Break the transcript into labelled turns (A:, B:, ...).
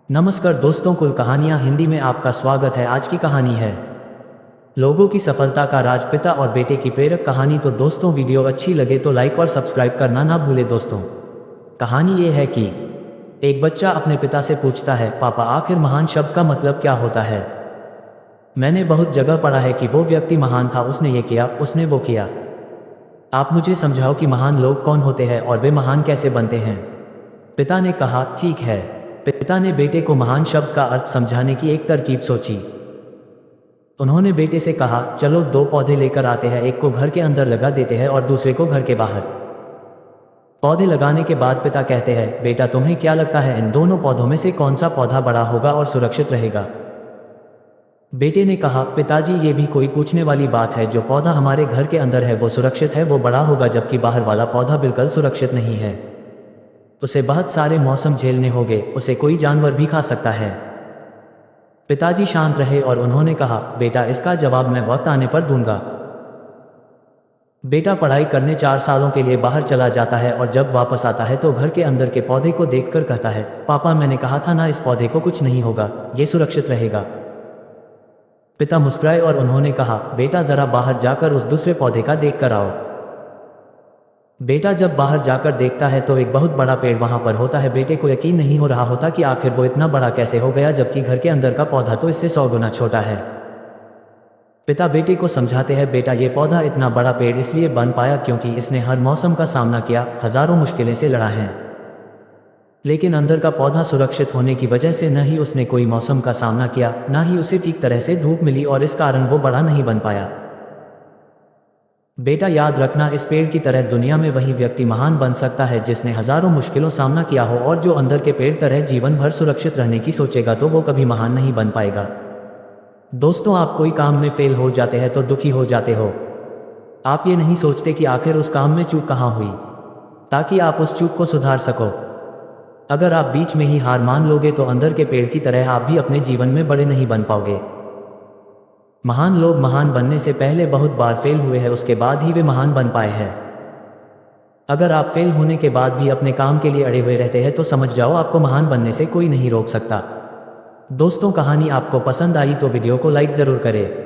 A: नमस्कार दोस्तों, कुल कहानियाँ हिंदी में आपका स्वागत है। आज की कहानी है लोगों की सफलता का राज, पिता और बेटे की प्रेरक कहानी। तो दोस्तों, वीडियो अच्छी लगे तो लाइक और सब्सक्राइब करना ना भूले। दोस्तों, कहानी ये है कि एक बच्चा अपने पिता से पूछता है, पापा आखिर महान शब्द का मतलब क्या होता है? मैंने बहुत जगह पढ़ा है कि वो व्यक्ति महान था, उसने ये किया, उसने वो किया। आप मुझे समझाओ कि महान लोग कौन होते हैं और वे महान कैसे बनते हैं। पिता ने कहा, ठीक है। पिता ने बेटे को महान शब्द का अर्थ समझाने की एक तरकीब सोची। उन्होंने बेटे से कहा, चलो 2 पौधे लेकर आते हैं, एक को घर के अंदर लगा देते हैं और दूसरे को घर के बाहर। पौधे लगाने के बाद पिता कहते हैं, बेटा तुम्हें क्या लगता है इन दोनों पौधों में से कौन सा पौधा बड़ा होगा और सुरक्षित रहेगा? बेटे ने कहा, पिताजी ये भी कोई पूछने वाली बात है, जो पौधा हमारे घर के अंदर है वो सुरक्षित है, वो बड़ा होगा, जबकि बाहर वाला पौधा बिल्कुल सुरक्षित नहीं है। उसे बहुत सारे मौसम झेलने होंगे, उसे कोई जानवर भी खा सकता है। पिताजी शांत रहे और उन्होंने कहा, बेटा इसका जवाब मैं वक्त आने पर दूंगा। बेटा पढ़ाई करने 4 सालों के लिए बाहर चला जाता है और जब वापस आता है तो घर के अंदर के पौधे को देखकर कहता है, पापा मैंने कहा था ना, इस पौधे को कुछ नहीं होगा, ये सुरक्षित रहेगा। पिता मुस्कुराए और उन्होंने कहा, बेटा जरा बाहर जाकर उस दूसरे पौधे का देख कर आओ। बेटा जब बाहर जाकर देखता है तो एक बहुत बड़ा पेड़ वहां पर होता है। बेटे को यकीन नहीं हो रहा होता कि आखिर वो इतना बड़ा कैसे हो गया, जबकि घर के अंदर का पौधा तो इससे 100 गुना छोटा है। पिता बेटे को समझाते हैं, बेटा ये पौधा इतना बड़ा पेड़ इसलिए बन पाया क्योंकि इसने हर मौसम का सामना किया, हजारों मुश्किलें से लड़ा है। लेकिन अंदर का पौधा सुरक्षित होने की वजह से न ही उसने कोई मौसम का सामना किया, ना ही उसे ठीक तरह से धूप मिली और इस कारण वो बड़ा नहीं बन पाया। बेटा याद रखना, इस पेड़ की तरह दुनिया में वही व्यक्ति महान बन सकता है जिसने हजारों मुश्किलों सामना किया हो, और जो अंदर के पेड़ तरह जीवन भर सुरक्षित रहने की सोचेगा तो वो कभी महान नहीं बन पाएगा। दोस्तों, आप कोई काम में फेल हो जाते हैं तो दुखी हो जाते हो। आप ये नहीं सोचते कि आखिर उस काम में चूक कहाँ हुई, ताकि आप उस चूक को सुधार सको। अगर आप बीच में ही हार मान लोगे तो अंदर के पेड़ की तरह आप भी अपने जीवन में बड़े नहीं बन पाओगे। महान लोग महान बनने से पहले बहुत बार फेल हुए हैं, उसके बाद ही वे महान बन पाए हैं। अगर आप फेल होने के बाद भी अपने काम के लिए अड़े हुए रहते हैं तो समझ जाओ, आपको महान बनने से कोई नहीं रोक सकता। दोस्तों, कहानी आपको पसंद आई तो वीडियो को लाइक ज़रूर करें।